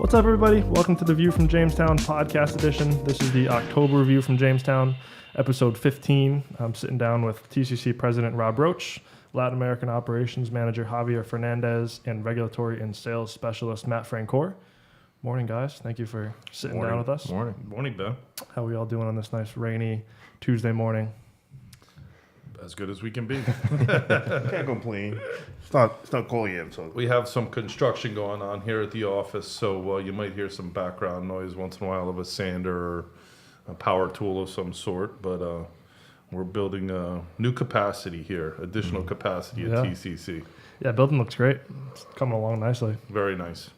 What's up, everybody? Welcome to the View from Jamestown podcast edition. This is the October View from Jamestown, episode 15. I'm sitting down with TCC President Rob Roach, Latin American Operations Manager Javier Fernandez, and Regulatory and Sales Specialist Matt Francoeur. Morning, guys. Thank you for sitting down with us. Morning, Ben. How are we all doing on this nice rainy Tuesday morning? As good as we can be. Can't complain. It's not cold yet, so We have some construction going on here at the office, so you might hear some background noise once in a while of a sander or a power tool of some sort, but we're building a new capacity here, additional capacity at TCC. Yeah, building looks great. It's coming along nicely. Very nice.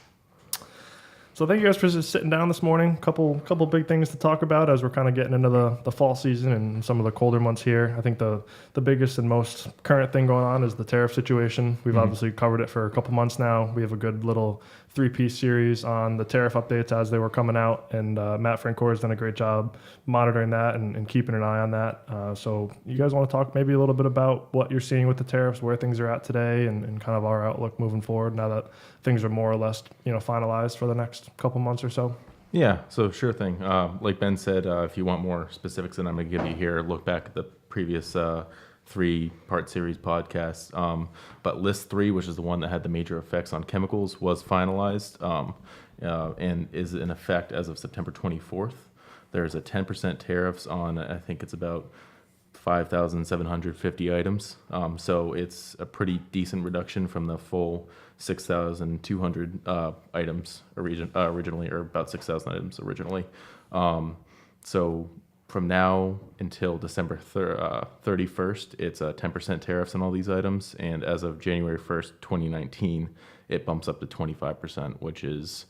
So thank you guys for just sitting down this morning. Couple big things to talk about as we're kind of getting into the fall season and some of the colder months here. I think the biggest and most current thing going on is the tariff situation. We've obviously covered it for a couple months now. We have a good little 3-piece series on the tariff updates as they were coming out, and Matt Francoeur has done a great job monitoring that and keeping an eye on that. So you guys want to talk maybe a little bit about what you're seeing with the tariffs, where things are at today, and kind of our outlook moving forward now that things are more or less finalized for the next couple months or so? Yeah, so sure thing. Like Ben said, if you want more specifics than I'm going to give you here, look back at the previous 3-part series podcast. But list 3, which is the one that had the major effects on chemicals, was finalized and is in effect as of September 24th. There's a 10% tariffs on, I think it's about 5,750 items. So it's a pretty decent reduction from the full 6,200 items originally, or about 6,000 items originally. So from now until December 31st, it's 10% tariffs on all these items. And as of January 1st, 2019, it bumps up to 25%, which is,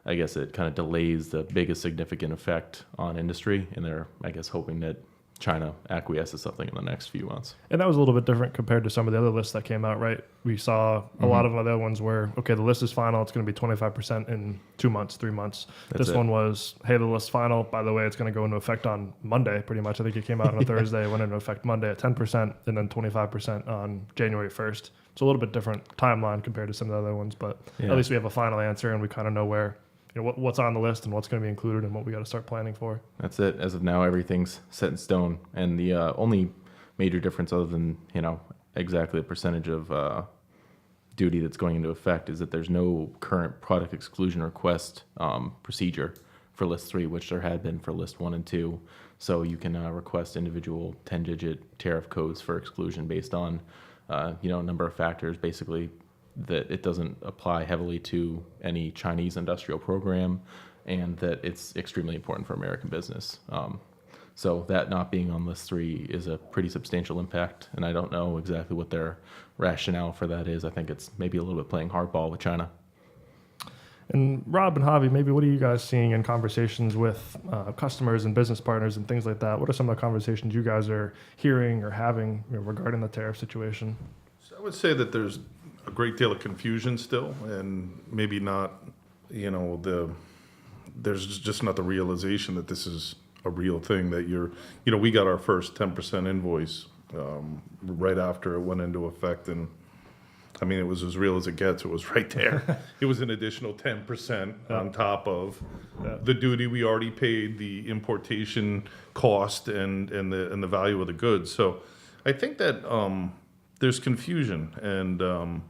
I guess it kind of delays the biggest significant effect on industry. And they're, I guess, hoping that China acquiesces something in the next few months. And that was a little bit different compared to some of the other lists that came out, right? We saw a lot of other ones where, okay, the list is final, it's going to be 25% in 2 months, 3 months. This one was, hey, the list's final. By the way, it's going to go into effect on Monday, pretty much. I think it came out on a Thursday, went into effect Monday at 10%, and then 25% on January 1st. It's a little bit different timeline compared to some of the other ones, but at least we have a final answer and we kind of know where, what's on the list and what's going to be included and what we got to start planning for. That's it. As of now, everything's set in stone. And the only major difference, other than, exactly the percentage of duty that's going into effect, is that there's no current product exclusion request procedure for list 3, which there had been for list 1 and 2. So you can request individual 10-digit tariff codes for exclusion based on, a number of factors, basically that it doesn't apply heavily to any Chinese industrial program, and that it's extremely important for American business. So that not being on list 3 is a pretty substantial impact, and I don't know exactly what their rationale for that is. I think it's maybe a little bit playing hardball with China. And Rob and Javi, maybe what are you guys seeing in conversations with customers and business partners and things like that? What are some of the conversations you guys are hearing or having regarding the tariff situation? So I would say that there's a great deal of confusion still, and maybe not, there's just not the realization that this is a real thing, that we got our first 10% invoice right after it went into effect, and I mean, it was as real as it gets. It was right there. It was an additional 10% on top of the duty we already paid, the importation cost, and the value of the goods. So I think that there's confusion, and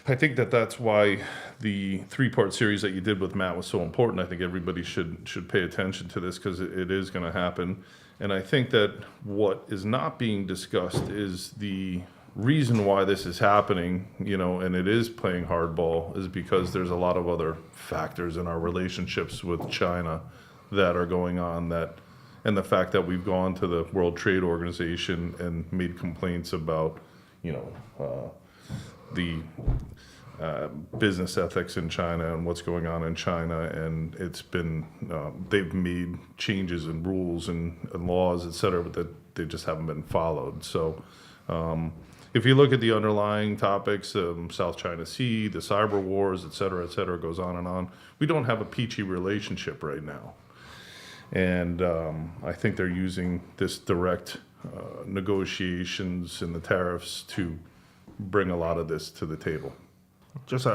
I think that that's why the 3-part series that you did with Matt was so important. I think everybody should pay attention to this, because it is going to happen. And I think that what is not being discussed is the reason why this is happening, and it is playing hardball, is because there's a lot of other factors in our relationships with China that are going on, and the fact that we've gone to the World Trade Organization and made complaints about, the business ethics in China and what's going on in China, and it's been they've made changes in rules and laws, et cetera, but that they just haven't been followed. So if you look at the underlying topics, South China Sea, the cyber wars, et cetera, goes on and on. We don't have a peachy relationship right now, and I think they're using this direct negotiations and the tariffs to bring a lot of this to the table. just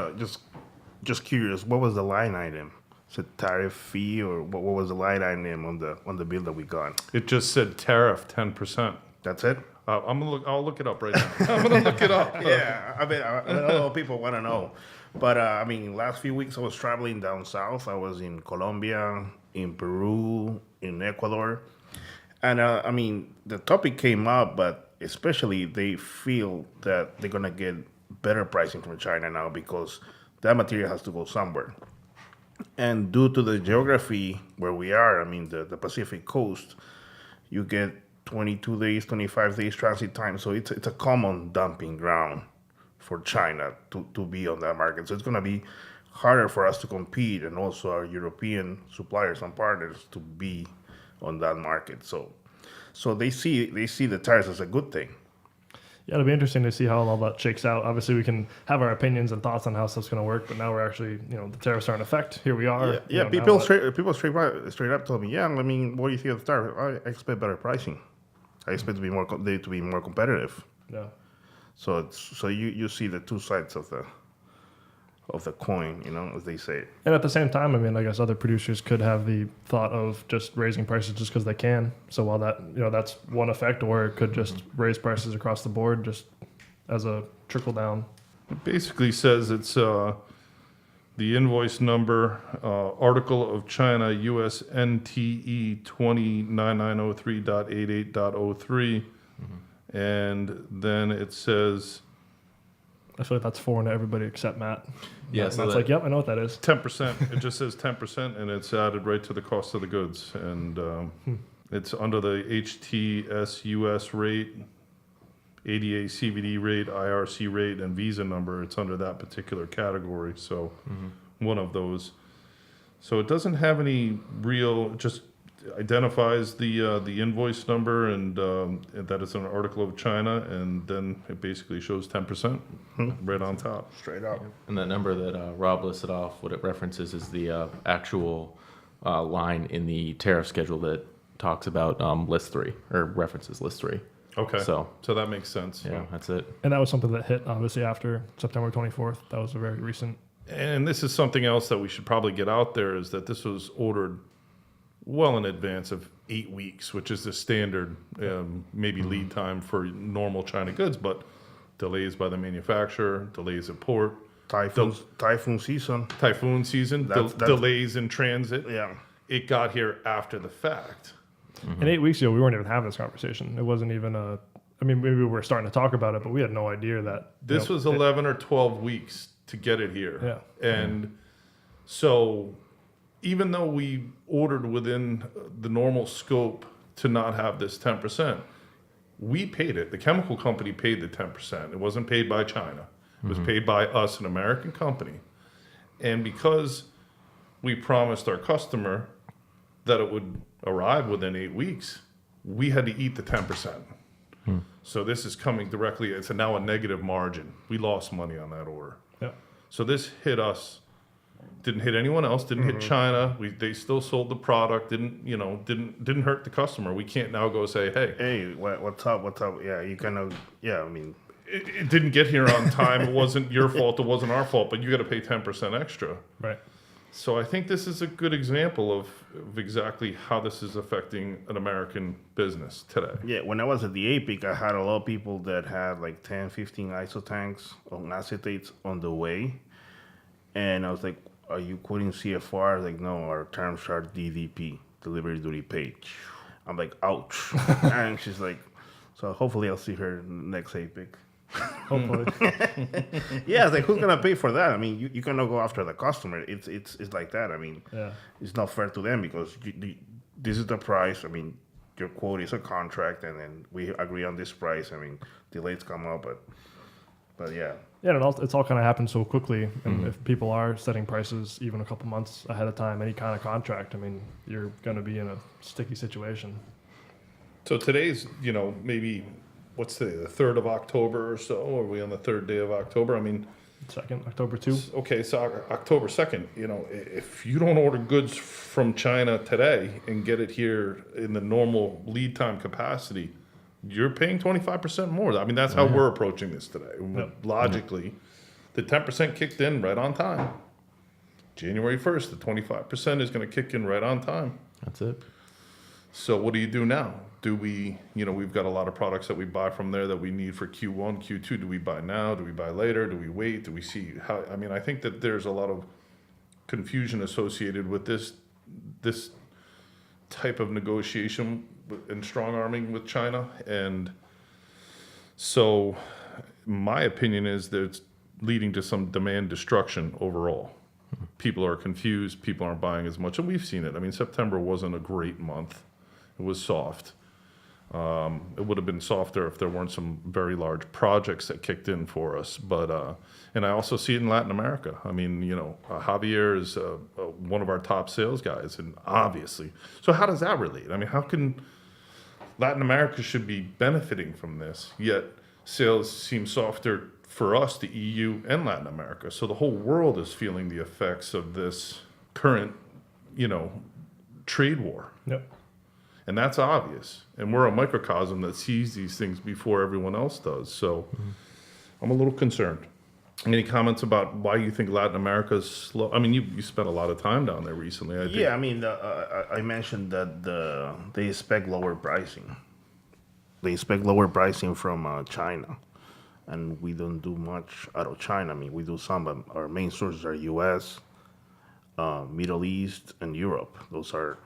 Just curious, what was the line item? Is it tariff fee or what was the line item on the bill that we got? It just said tariff 10%. That's it? I'll look it up right now. I'm gonna look it up. Yeah, I mean, I know people want to know. But, I mean, last few weeks I was traveling down south. I was in Colombia, in Peru, in Ecuador. And, I mean, the topic came up, but especially they feel that they're going to get better pricing from China now because that material has to go somewhere. And due to the geography where we are, I mean, the Pacific coast, you get 22 days, 25 days transit time. So it's a common dumping ground for China to be on that market. So it's going to be harder for us to compete and also our European suppliers and partners to be on that market. So they see the tariffs as a good thing. Yeah, it'll be interesting to see how all that shakes out. Obviously, we can have our opinions and thoughts on how stuff's going to work, but now we're actually, the tariffs are in effect. Here we are. Yeah, now people what? straight up told me, yeah, I mean, what do you think of the tariff? I expect better pricing. I expect to be more competitive. Yeah. So you see the two sides of the coin, as they say. And at the same time, I mean, I guess other producers could have the thought of just raising prices just because they can. So while that, that's one effect, or it could just raise prices across the board just as a trickle down. It basically says it's the invoice number, article of China, US NTE 29903.88.03. And then it says I feel like that's foreign to everybody except Matt. Yeah, Matt's so like, yep, I know what that is. 10%. It just says 10%, and it's added right to the cost of the goods. And it's under the HTSUS rate, ADA CVD rate, IRC rate, and visa number. It's under that particular category. So one of those. So it doesn't have any real, just identifies the invoice number and that it's an article of China, and then it basically shows 10% right on top. Straight up. And that number that Rob listed off, what it references is the actual line in the tariff schedule that talks about list 3, or references list 3. Okay. So that makes sense. yeah, that's it. And that was something that hit, obviously, after September 24th. That was a very recent. And this is something else that we should probably get out there, is that this was ordered well in advance of 8 weeks, which is the standard maybe lead time for normal China goods, but delays by the manufacturer, delays at port, Typhoon season. That's delays in transit. Yeah. It got here after the fact. And 8 weeks ago, we weren't even having this conversation. It wasn't even maybe we were starting to talk about it, but we had no idea that. This was 11 or 12 weeks to get it here. Yeah. And so even though we ordered within the normal scope to not have this 10%, we paid it. The chemical company paid the 10%. It wasn't paid by China. It was paid by us, an American company. And because we promised our customer that it would arrive within 8 weeks, we had to eat the 10%. So this is coming directly, it's now a negative margin. We lost money on that order. Yeah. So this hit us. Didn't hit anyone else. Didn't hit China. They still sold the product. Didn't hurt the customer. We can't now go say, Hey, what's up? Yeah, you kind of. Yeah, I mean, it didn't get here on time. It wasn't your fault. It wasn't our fault. But you got to pay 10% extra. Right. So I think this is a good example of exactly how this is affecting an American business today. yeah. When I was at the APIC, I had a lot of people that had like 10, 15 ISO tanks on acetates on the way, and I was like, "Are you quoting CFR?" Like, no, our terms are DDP, delivery duty paid. I'm like, ouch. And she's like, so hopefully I'll see her next APIC. Hopefully. Yeah, it's like, who's gonna pay for that? I mean, you cannot go after the customer. It's like that. I mean, Yeah. it's not fair to them because this is the price. I mean, your quote is a contract, and then we agree on this price. I mean, delays come up, but yeah. Yeah, and it's all kind of happened so quickly. And if people are setting prices even a couple months ahead of time, any kind of contract, I mean, you're going to be in a sticky situation. So today's, maybe, what's today, the 3rd of October or so? Are we on the 3rd day of October? I mean, October 2. okay, so October 2nd, if you don't order goods from China today and get it here in the normal lead time capacity, you're paying 25% more. I mean, that's how we're approaching this today. Yep. Logically, the 10% kicked in right on time. January 1st, the 25% is going to kick in right on time. That's it. So what do you do now? Do we, we've got a lot of products that we buy from there that we need for Q1, Q2. Do we buy now? Do we buy later? Do we wait? Do we see how? I mean, I think that there's a lot of confusion associated with this type of negotiation and strong arming with China. And so my opinion is that it's leading to some demand destruction overall. People are confused. People aren't buying as much. And we've seen it. I mean, September wasn't a great month. It was soft. It would have been softer if there weren't some very large projects that kicked in for us. But and I also see it in Latin America. I mean, Javier is one of our top sales guys, and obviously. So how does that relate? I mean, how can Latin America should be benefiting from this, yet sales seem softer for us, the EU and Latin America. So the whole world is feeling the effects of this current, trade war. Yep. And that's obvious. And we're a microcosm that sees these things before everyone else does. So I'm a little concerned. Any comments about why you think Latin America is slow? I mean, you spent a lot of time down there recently. I think. Yeah, I mean, I mentioned that they expect lower pricing. They expect lower pricing from China. And we don't do much out of China. I mean, we do some, but our main sources are U.S., Middle East, and Europe. Those are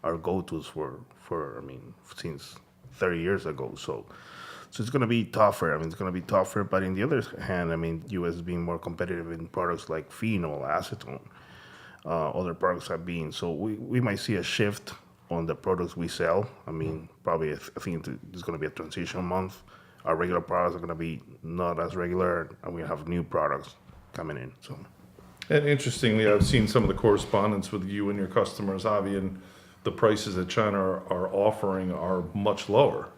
our go-tos since 30 years ago. So it's going to be tougher. I mean, it's going to be tougher. But on the other hand, I mean, U.S. is being more competitive in products like phenol, acetone, other products have been. So we might see a shift on the products we sell. I mean, probably I think it's going to be a transition month. Our regular products are going to be not as regular, and we have new products coming in. So, And interestingly, I've seen some of the correspondence with you and your customers, Avi, and the prices that China are offering are much lower.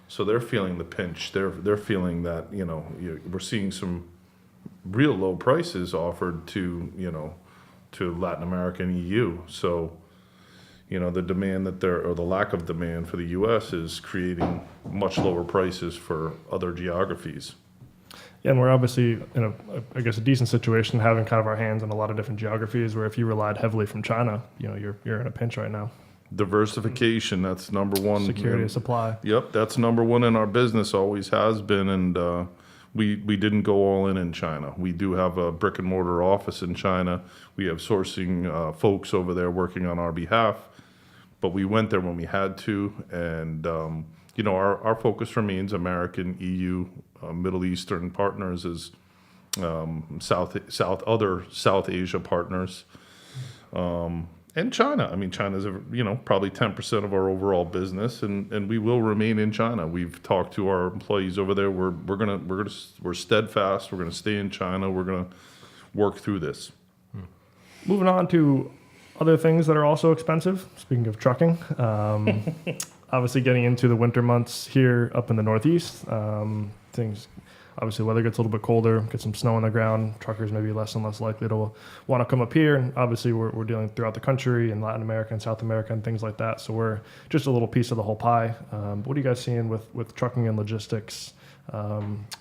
So they're feeling the pinch. They're feeling that, we're seeing some real low prices offered to Latin America and EU. So, the demand or the lack of demand for the U.S. is creating much lower prices for other geographies. Yeah, and we're obviously in a decent situation, having kind of our hands in a lot of different geographies. Where if you relied heavily from China, you're in a pinch right now. Diversification, that's number one. Security of supply. Yep, that's number one in our business, always has been, and we didn't go all in China. We do have a brick and mortar office in China. We have sourcing folks over there working on our behalf, but we went there when we had to, and our focus remains American, EU, Middle Eastern partners, as South Asia partners. And China. I mean, China's probably 10% of our overall business, and we will remain in China. We've talked to our employees over there. We're steadfast. We're gonna stay in China. We're gonna work through this. Moving on to other things that are also expensive. Speaking of trucking, obviously getting into the winter months here up in the Northeast, obviously weather gets a little bit colder, get some snow on the ground. Truckers may be less and less likely to want to come up here. And obviously we're dealing throughout the country in Latin America and South America and things like that. So we're just a little piece of the whole pie. What are you guys seeing with trucking and logistics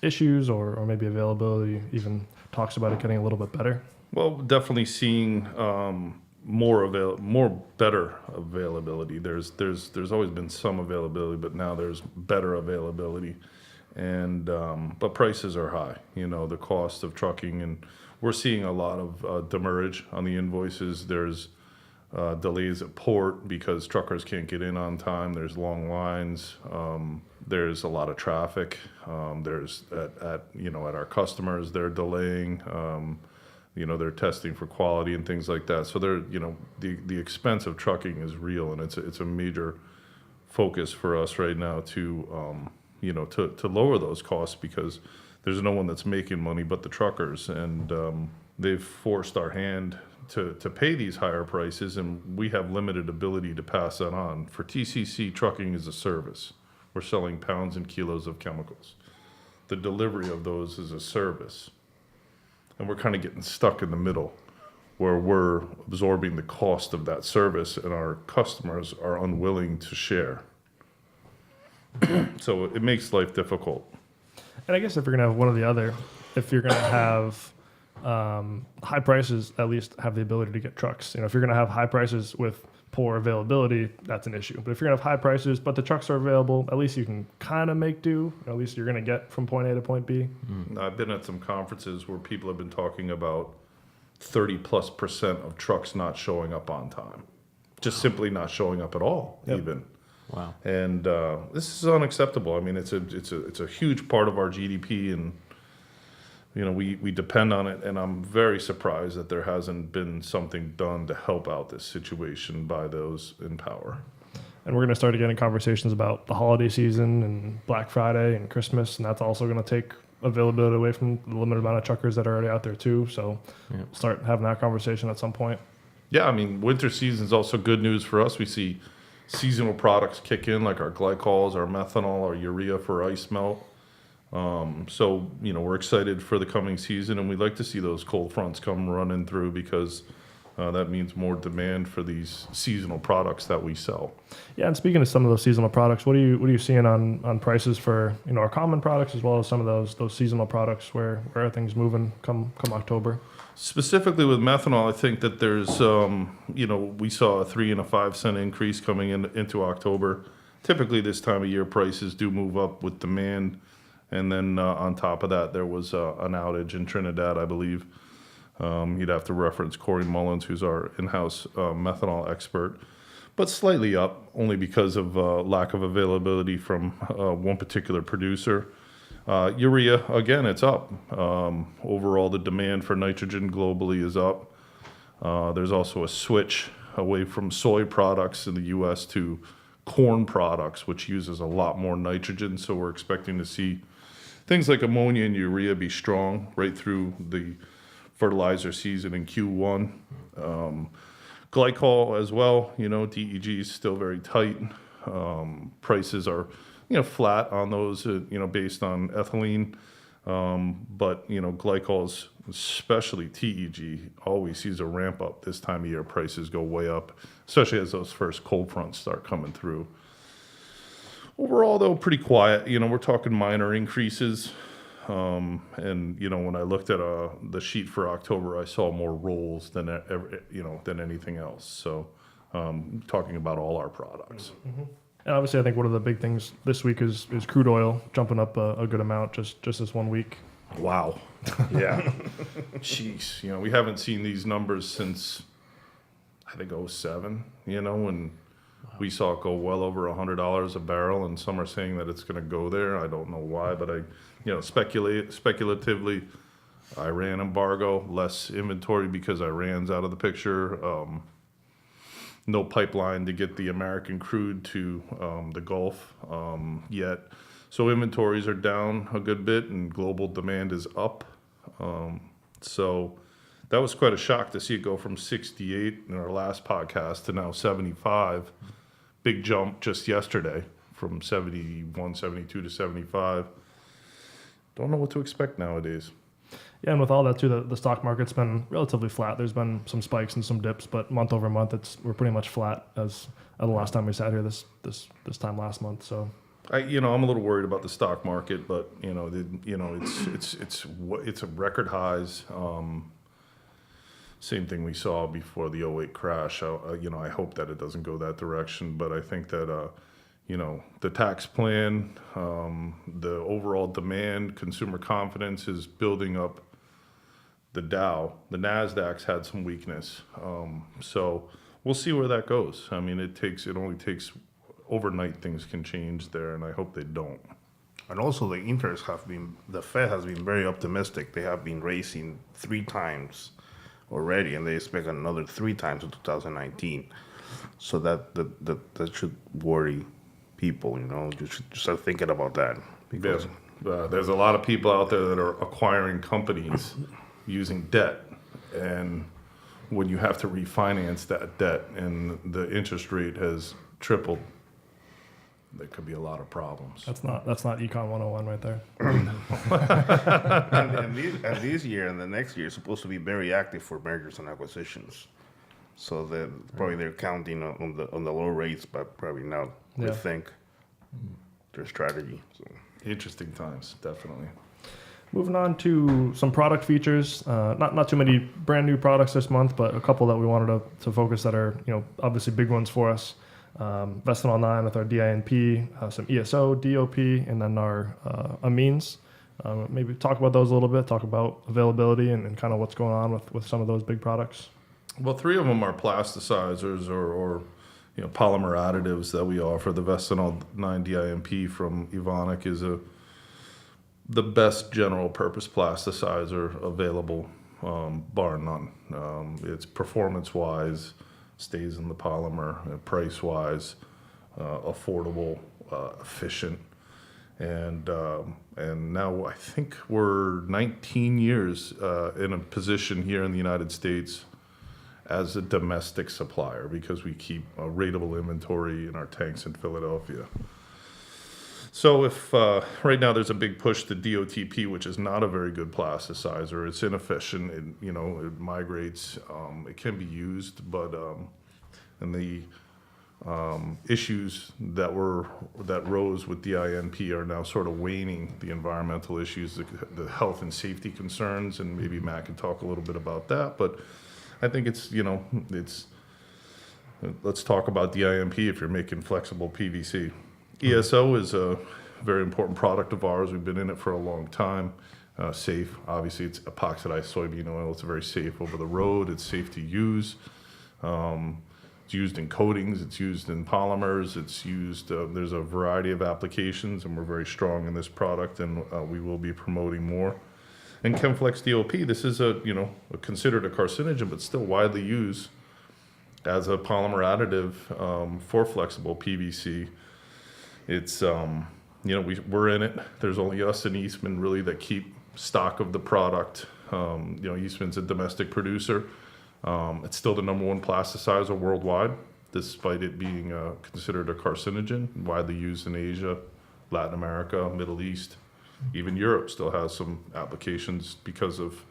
issues or maybe availability? Even talks about it getting a little bit better. Well, definitely seeing more better availability. There's always been some availability, but now there's better availability. And but prices are high, the cost of trucking, and we're seeing a lot of demurrage on the invoices. There's delays at port because truckers can't get in on time. There's long lines. There's a lot of traffic. There's at our customers, they're delaying. They're testing for quality and things like that. So the expense of trucking is real, and it's a major focus for us right now to lower those costs, because there's no one that's making money but the truckers, and they've forced our hand to pay these higher prices, and we have limited ability to pass that on. For TCC, trucking is a service. We're selling pounds and kilos of chemicals. The delivery of those is a service, and we're kind of getting stuck in the middle, where we're absorbing the cost of that service, and our customers are unwilling to share. So it makes life difficult. And I guess if you're going to have one or the other, if you're going to have high prices at least have the ability to get trucks. If you're going to have high prices with poor availability, that's an issue. But if you're going to have high prices, but the trucks are available, at least you can kind of make do. At least you're going to get from point A to point B. I've been at some conferences where people have been talking about 30+% of trucks not showing up on time, just simply not showing up at all, even. Wow. And this is unacceptable. I mean, it's a huge part of our GDP, and we depend on it. And I'm very surprised that there hasn't been something done to help out this situation by those in power. And we're going to start getting conversations about the holiday season and Black Friday and Christmas, and that's also going to take availability away from the limited amount of truckers that are already out there too. So start having that conversation at some point. Yeah, I mean, winter season is also good news for us. We see seasonal products kick in, like our glycols, our methanol, our urea for ice melt. So, we're excited for the coming season, and we'd like to see those cold fronts come running through because that means more demand for these seasonal products that we sell. Yeah, and speaking of some of those seasonal products, what are you seeing on prices for our common products as well as some of those seasonal products where are things moving come October? Specifically with methanol, I think that there's we saw a 3 and a 5 cent increase coming into October. Typically this time of year prices do move up with demand, and then on top of that there was an outage in Trinidad, I believe. You'd have to reference Corey Mullins, who's our in-house methanol expert, but slightly up only because of lack of availability from one particular producer. Urea, again, it's up. Overall, the demand for nitrogen globally is up. There's also a switch away from soy products in the U.S. to corn products, which uses a lot more nitrogen. So we're expecting to see things like ammonia and urea be strong right through the fertilizer season in Q1. Glycol as well, DEG is still very tight. Prices are, flat on those, based on ethylene. But, glycols, especially TEG, always sees a ramp up this time of year. Prices go way up, especially as those first cold fronts start coming through. Overall, though, pretty quiet. We're talking minor increases. And, when I looked at the sheet for October, I saw more rolls than anything else. So talking about all our products. Mm-hmm. And obviously, I think one of the big things this week is crude oil jumping up a good amount just this 1 week. Wow. Yeah. Jeez. We haven't seen these numbers since, I think, 2007, when we saw it go well over $100 a barrel, and some are saying that it's going to go there. I don't know why, but speculatively, Iran embargo, less inventory because Iran's out of the picture. No pipeline to get the American crude to the Gulf yet. So inventories are down a good bit and global demand is up. So that was quite a shock to see it go from 68 in our last podcast to now 75. Big jump just yesterday from 71, 72 to 75. Don't know what to expect nowadays. Yeah, and with all that too, the stock market's been relatively flat. There's been some spikes and some dips, but month over month, we're pretty much flat as the last time we sat here this time last month. So, I'm a little worried about the stock market, but it's a record highs. Same thing we saw before the 2008 crash. I hope that it doesn't go that direction, but I think that the tax plan, the overall demand, consumer confidence is building up. The Dow, the Nasdaq's had some weakness, so we'll see where that goes. I mean, it only takes overnight. Things can change there, and I hope they don't. And also, the Fed has been very optimistic. They have been raising 3 times already, and they expect another 3 times in 2019. So that should worry people. You should start thinking about that. Because there's a lot of people out there that are acquiring companies using debt, and when you have to refinance that debt and the interest rate has tripled, there could be a lot of problems. that's not Econ 101 right there. and this year and the next year is supposed to be very active for mergers and acquisitions. So they're counting on the low rates, but probably not rethink their strategy. So. Interesting times, definitely. Moving on to some product features. Not too many brand new products this month, but a couple that we wanted to focus that are obviously big ones for us. Vestinol 9 with our DINP, some ESO, DOP, and then our amines. Maybe talk about those a little bit. Talk about availability and kind of what's going on with some of those big products. Well, 3 of them are plasticizers or polymer additives that we offer. The Vestinol 9 DIMP from Evonik is the best general purpose plasticizer available, bar none. It's performance-wise, stays in the polymer, price-wise, affordable, efficient. And now I think we're 19 years in a position here in the United States as a domestic supplier because we keep a rateable inventory in our tanks in Philadelphia. So if right now there's a big push to DOTP, which is not a very good plasticizer, it's inefficient, it migrates, it can be used, but and the issues that rose with DINP are now sort of waning. The environmental issues, the health and safety concerns, and maybe Matt can talk a little bit about that. But I think it's let's talk about DINP if you're making flexible PVC. ESO is a very important product of ours. We've been in it for a long time. Safe, obviously, it's epoxidized soybean oil. It's very safe over the road. It's safe to use. It's used in coatings. It's used in polymers. It's used. There's a variety of applications, and we're very strong in this product, and we will be promoting more. And Chemflex DOP. This is considered a carcinogen, but still widely used as a polymer additive for flexible PVC. It's we're in it. There's only us and Eastman really that keep stock of the product. Eastman's a domestic producer. It's still the number 1 plasticizer worldwide, despite it being considered a carcinogen, widely used in Asia, Latin America, Middle East. Even Europe still has some applications because of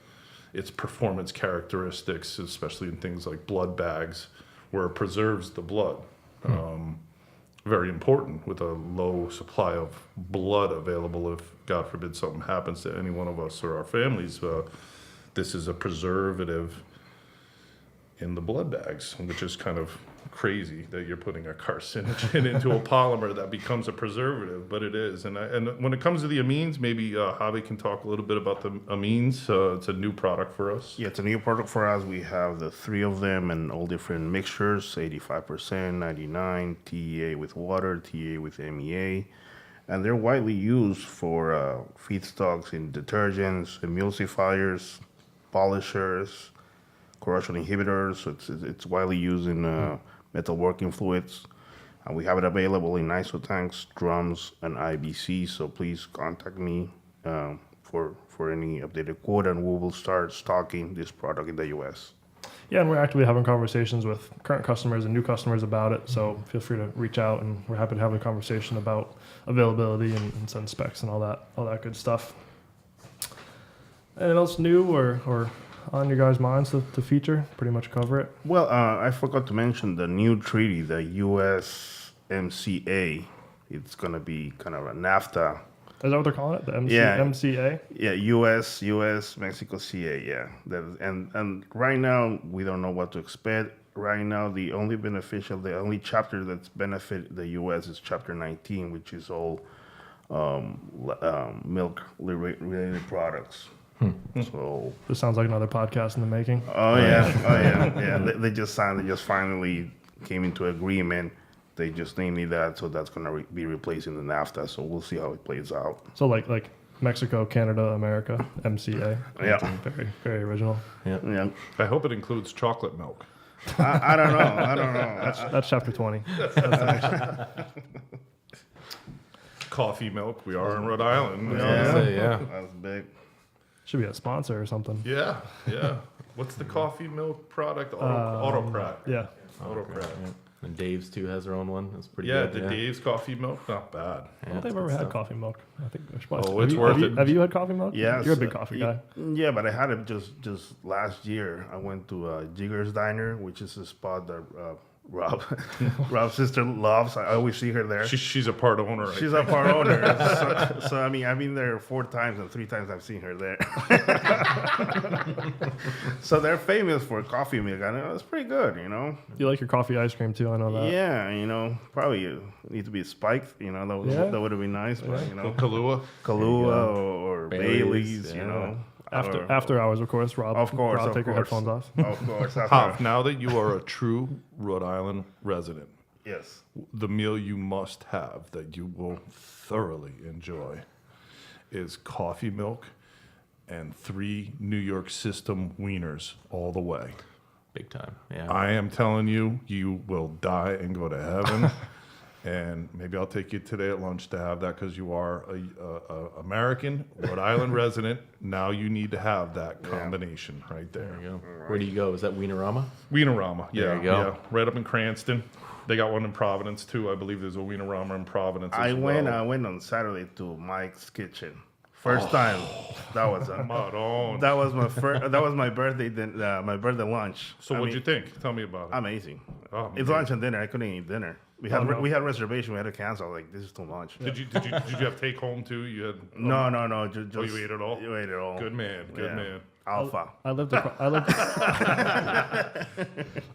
its performance characteristics, especially in things like blood bags, where it preserves the blood. Very important with a low supply of blood available if, God forbid, something happens to any one of us or our families. This is a preservative in the blood bags, which is kind of crazy that you're putting a carcinogen into a polymer that becomes a preservative, but it is. And when it comes to the amines, maybe Javi can talk a little bit about the amines. It's a new product for us. Yeah, it's a new product for us. We have the 3 of them in all different mixtures, 85%, 99, TEA with water, TEA with MEA. And they're widely used for feedstocks in detergents, emulsifiers, polishers, corrosion inhibitors. So it's widely used in metalworking fluids. And we have it available in ISO tanks, drums, and IBC. So please contact me for any updated quote, and we will start stocking this product in the U.S. Yeah, and we're actively having conversations with current customers and new customers about it. So feel free to reach out, and we're happy to have a conversation about availability and send specs and all that good stuff. Anything else new or on your guys' minds to feature? Pretty much cover it. Well, I forgot to mention the new treaty, the USMCA. It's going to be kind of a NAFTA. Is that what they're calling it? The Yeah. MCA? Yeah, US, Mexico, CA, yeah. And right now, we don't know what to expect. Right now, the only chapter that's benefit the US is Chapter 19, which is all milk-related products. So This sounds like another podcast in the making. yeah. They just signed. They just finally came into agreement. They just named that, so that's going to be replacing the NAFTA. So we'll see how it plays out. So like Mexico, Canada, America, MCA. Yeah. Very, very original. Yeah. I hope it includes chocolate milk. I don't know. That's chapter 20. Coffee milk. We are in Rhode Island. Yeah. That's big. Should be a sponsor or something. Yeah. What's the coffee milk product? Autocrat. Yeah. Autocrat. Yeah. And Dave's too has their own one. That's pretty Yeah, good. the Dave's coffee milk, not bad. I don't think I've ever had coffee milk. I think I should probably. Oh, it's worth it. Have you had coffee milk? Yes. You're a big coffee guy. Yeah, but I had it just last year. I went to Jigger's Diner, which is a spot that Rob's sister loves. I always see her there. She's a part owner. She's a part owner. So I mean, I've been there 4 times, and 3 times I've seen her there. So they're famous for coffee milk. I know it's pretty good, you know. You like your coffee ice cream too? I know that. Yeah, you know, probably you need to be spiked. You know, that would have been nice. But you know, Kahlua or Bailey's. You know. After hours, of course. Rob, take your headphones off. Of course. Hav, now that you are a true Rhode Island resident, Yes. the meal you must have that you will thoroughly enjoy is coffee milk and 3 New York system wieners all the way. Big time. Yeah. I am telling you, you will die and go to heaven. And maybe I'll take you today at lunch to have that because you are a American Rhode Island resident. Now you need to have that combination right there. There you go. Where do you go? Is that Wienerama? Wienerama, yeah, There you go. yeah, right up in Cranston. They got one in Providence too. I believe there's a Wienerama in Providence. I as went well. on Saturday to Mike's Kitchen. First time. That was Maron. that was my first. That was my birthday. My birthday lunch. So what'd you think? Tell me about it. Amazing. Oh, It's man. lunch and dinner. I couldn't eat dinner. We had reservation. We had to cancel. Like, this is too much. Did you have take home too? You had No. Just, you ate it all? You ate it all. Good man. Good Yeah. man. Alpha. I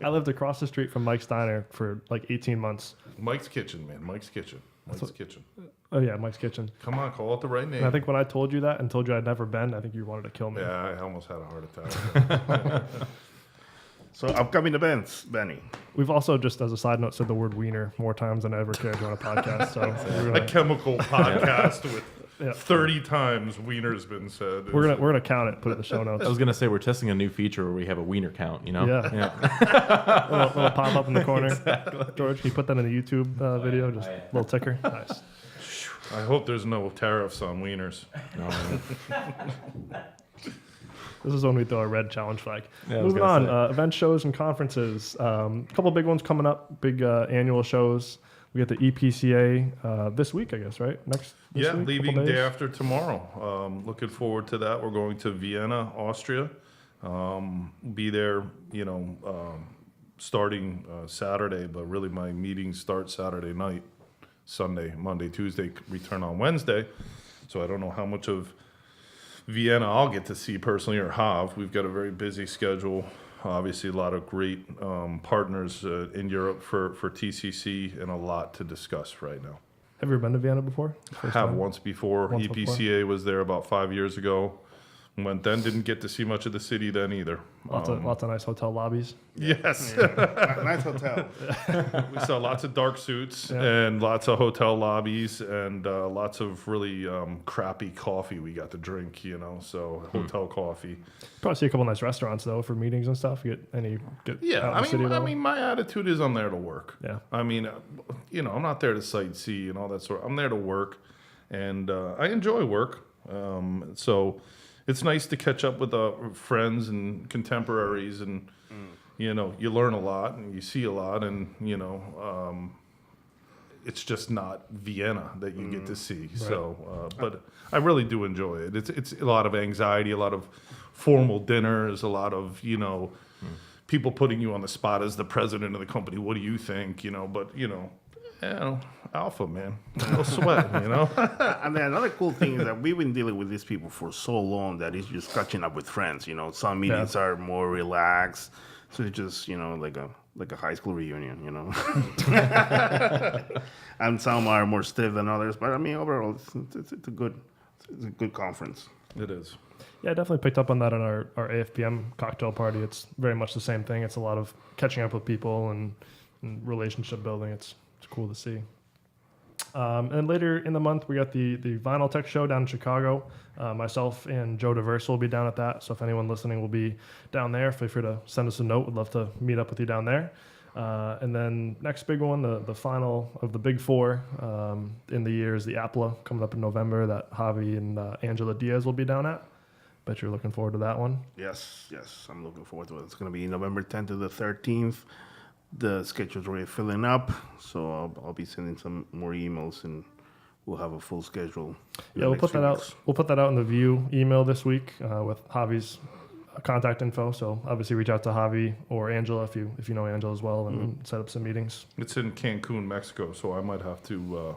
lived across the street from Mike's Diner for like 18 months. Mike's Kitchen, man. Mike's Kitchen. Mike's Kitchen. Oh yeah, Mike's Kitchen. Come on, call it the right name. And I think when I told you that and told you I'd never been, I think you wanted to kill me. Yeah, I almost had a heart attack. So upcoming events, Benny. We've also, just as a side note, said the word wiener more times than I ever cared on a podcast. So A chemical podcast with Yeah. 30 times wiener's been said. we're gonna count it, put it in the show notes. I was gonna say we're testing a new feature where we have a wiener count. You know? Yeah. little pop up in the corner. George, can you put that in the YouTube video? Just a little ticker. Nice. I hope there's no tariffs on wieners. This is when we throw a red challenge flag. Yeah, I was Moving gonna on, event shows and conferences. A couple big ones coming up, big annual shows. We got the EPCA this week, I guess, right? This Yeah, week, leaving couple days? day after tomorrow. Looking forward to that. We're going to Vienna, Austria. Be there, starting Saturday, but really my meetings start Saturday night, Sunday, Monday, Tuesday, return on Wednesday. So I don't know how much of Vienna I'll get to see personally or Hav. We've got a very busy schedule. Obviously, a lot of great partners in Europe for TCC and a lot to discuss right now. Have you ever been to Vienna before? First Have time? once before. Once EPCA was there about 5 years ago. Went then, didn't get to see much of the city then either. Lots of nice hotel lobbies. Yes. Nice hotel. We saw lots of dark suits Yeah. and lots of hotel lobbies and lots of really crappy coffee we got to drink, so hotel coffee. Probably see a couple nice restaurants though for meetings and stuff. Get out in the city I level? mean, my attitude is I'm there to work. Yeah. I mean, I'm not there to sightsee and all that sort. I'm there to work, and I enjoy work. So it's nice to catch up with friends and contemporaries, and you learn a lot and you see a lot, and it's just not Vienna that you get to see. Right. So, but I really do enjoy it. It's a lot of anxiety, a lot of formal dinners, a lot of people putting you on the spot as the president of the company. What do you think? But alpha, man, no sweat. And then another cool thing is that we've been dealing with these people for so long that it's just catching up with friends. Some meetings are more relaxed, so it's just like a high school reunion. And some are more stiff than others, but I mean overall it's a good conference. It is. Yeah, I definitely picked up on that in our AFPM cocktail party. It's very much the same thing. It's a lot of catching up with people and relationship building. It's cool to see. And then later in the month, we got the Vinyl Tech Show down in Chicago. Myself and Joe DeVerso will be down at that. So if anyone listening will be down there, feel free to send us a note. We'd love to meet up with you down there. And then next big one, the final of the big four in the year is the APLA coming up in November that Javi and Angela Diaz will be down at. Bet you're looking forward to that one. Yes, I'm looking forward to it. It's going to be November 10th to the 13th. The schedule's already filling up, so I'll be sending some more emails, and we'll have a full schedule. Yeah, we'll put that out. We'll put that out in the View email this week with Javi's contact info. So obviously reach out to Javi or Angela if you know Angela as well, and set up some meetings. It's in Cancun, Mexico, so I might have to,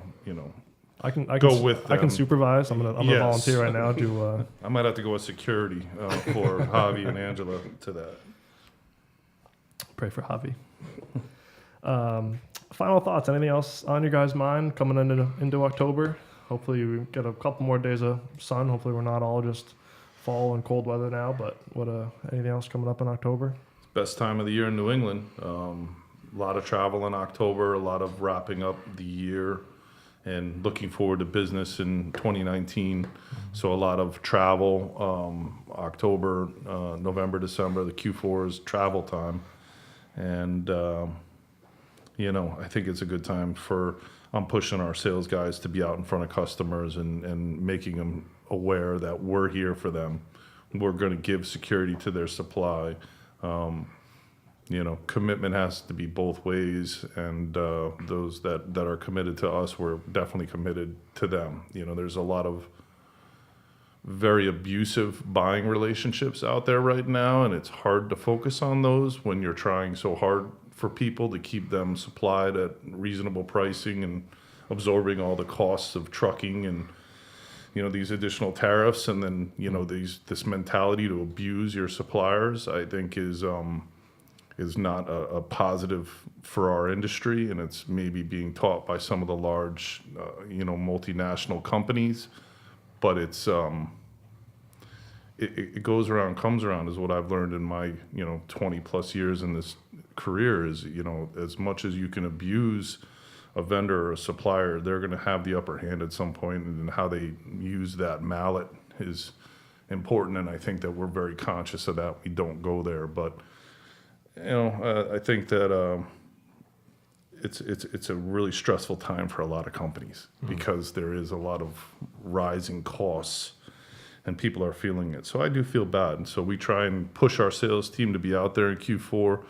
I can Go with I can them. supervise. I'm gonna Yes. volunteer right now to. I might have to go with security for Javi and Angela to that. Pray for Javi. Final thoughts. Anything else on your guys' mind coming into October? Hopefully we get a couple more days of sun. Hopefully we're not all just fall and cold weather now. But anything else coming up in October? Best time of the year in New England. A lot of travel in October, a lot of wrapping up the year and looking forward to business in 2019. So a lot of travel, October, November, December, the Q4 is travel time. And, I think it's a good time I'm pushing our sales guys to be out in front of customers and making them aware that we're here for them. We're going to give security to their supply. Commitment has to be both ways, and those that are committed to us, we're definitely committed to them. There's a lot of very abusive buying relationships out there right now, and it's hard to focus on those when you're trying so hard for people to keep them supplied at reasonable pricing and absorbing all the costs of trucking and these additional tariffs, and then this mentality to abuse your suppliers, I think is not a positive for our industry, and it's maybe being taught by some of the large multinational companies, but it's it goes around, comes around, is what I've learned in my 20 plus years in this career. Is as much as you can abuse a vendor or a supplier, they're going to have the upper hand at some point, and how they use that mallet is important, and I think that we're very conscious of that. We don't go there, but I think that it's a really stressful time for a lot of companies because there is a lot of rising costs and people are feeling it. So I do feel bad. And so we try and push our sales team to be out there in Q4,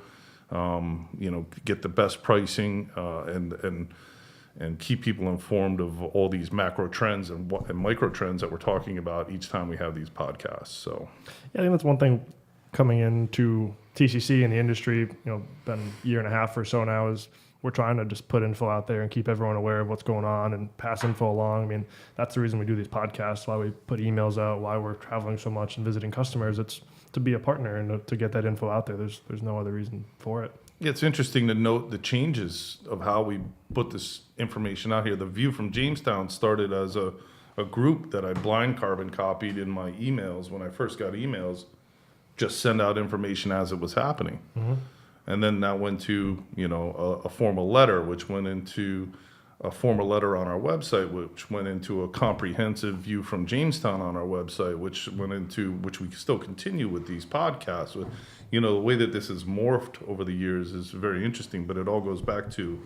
get the best pricing and keep people informed of all these macro trends and micro trends that we're talking about each time we have these podcasts. So yeah, I think that's one thing coming into TCC in the industry, been a year and a half or so now, is we're trying to just put info out there and keep everyone aware of what's going on and pass info along. I mean, that's the reason we do these podcasts, why we put emails out, why we're traveling so much and visiting customers. It's to be a partner and to get that info out there. There's no other reason for it. Yeah, it's interesting to note the changes of how we put this information out here. The View from Jamestown started as a group that I blind carbon copied in my emails when I first got emails, just send out information as it was happening. Mm-hmm. And then that went to, a formal letter, which went into a formal letter on our website, which went into a comprehensive View from Jamestown on our website, which we still continue with these podcasts. The way that this has morphed over the years is very interesting, but it all goes back to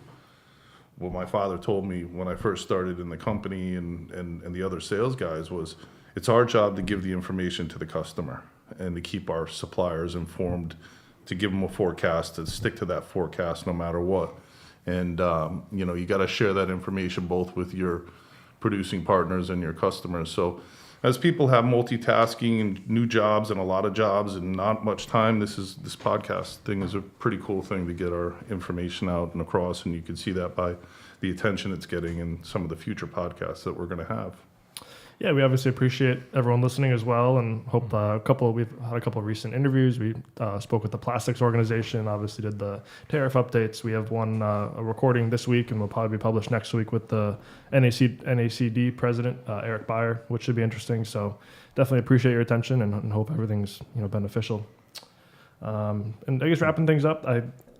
what my father told me when I first started in the company and the other sales guys was, it's our job to give the information to the customer and to keep our suppliers informed, to give them a forecast, to stick to that forecast no matter what. And, you got to share that information both with your producing partners and your customers. So as people have multitasking and new jobs and a lot of jobs and not much time, this podcast thing is a pretty cool thing to get our information out and across. And you can see that by the attention it's getting in some of the future podcasts that we're going to have. Yeah, we obviously appreciate everyone listening as well, and hope we've had a couple of recent interviews. We spoke with the plastics organization, obviously did the tariff updates. We have one a recording this week, and will probably be published next week with the NACD president, Eric Beyer, which should be interesting. So definitely appreciate your attention and hope everything's beneficial. And I guess wrapping things up,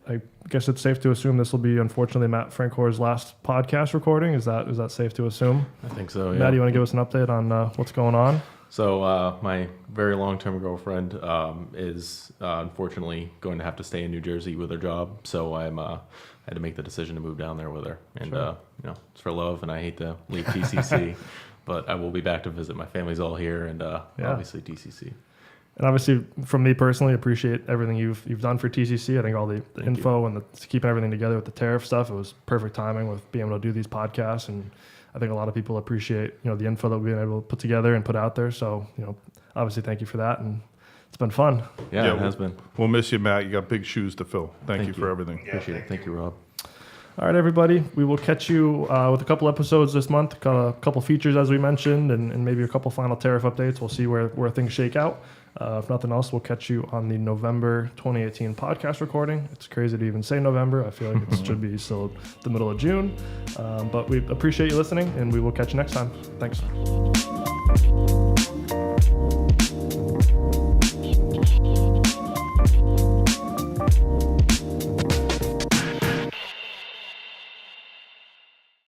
I guess it's safe to assume this will be, unfortunately, Matt Francor's last podcast recording. Is that safe to assume? I think so, yeah. Matt, do you want to give us an update on what's going on? So my very long-term girlfriend is unfortunately going to have to stay in New Jersey with her job. So I had to make the decision to move down there with her. And, Sure. It's for love, and I hate to leave TCC. But I will be back to visit. My family's all here, and obviously TCC. And obviously, from me personally, appreciate everything you've done for TCC. I think all the info and keeping everything together with the tariff stuff, it was perfect timing with being able to do these podcasts. And I think a lot of people appreciate the info that we've been able to put together and put out there. So obviously, thank you for that. And It's been fun. Yeah, it has been. We'll miss you, Matt. You got big shoes to fill. Thank you you. for everything. Appreciate it. Thank you, Rob. All right, everybody. We will catch you with a couple episodes this month, got a couple features as we mentioned, and maybe a couple final tariff updates. We'll see where things shake out. If nothing else, we'll catch you on the November 2018 podcast recording. It's crazy to even say November. I feel like it should be still the middle of June. But we appreciate you listening, and we will catch you next time. Thanks.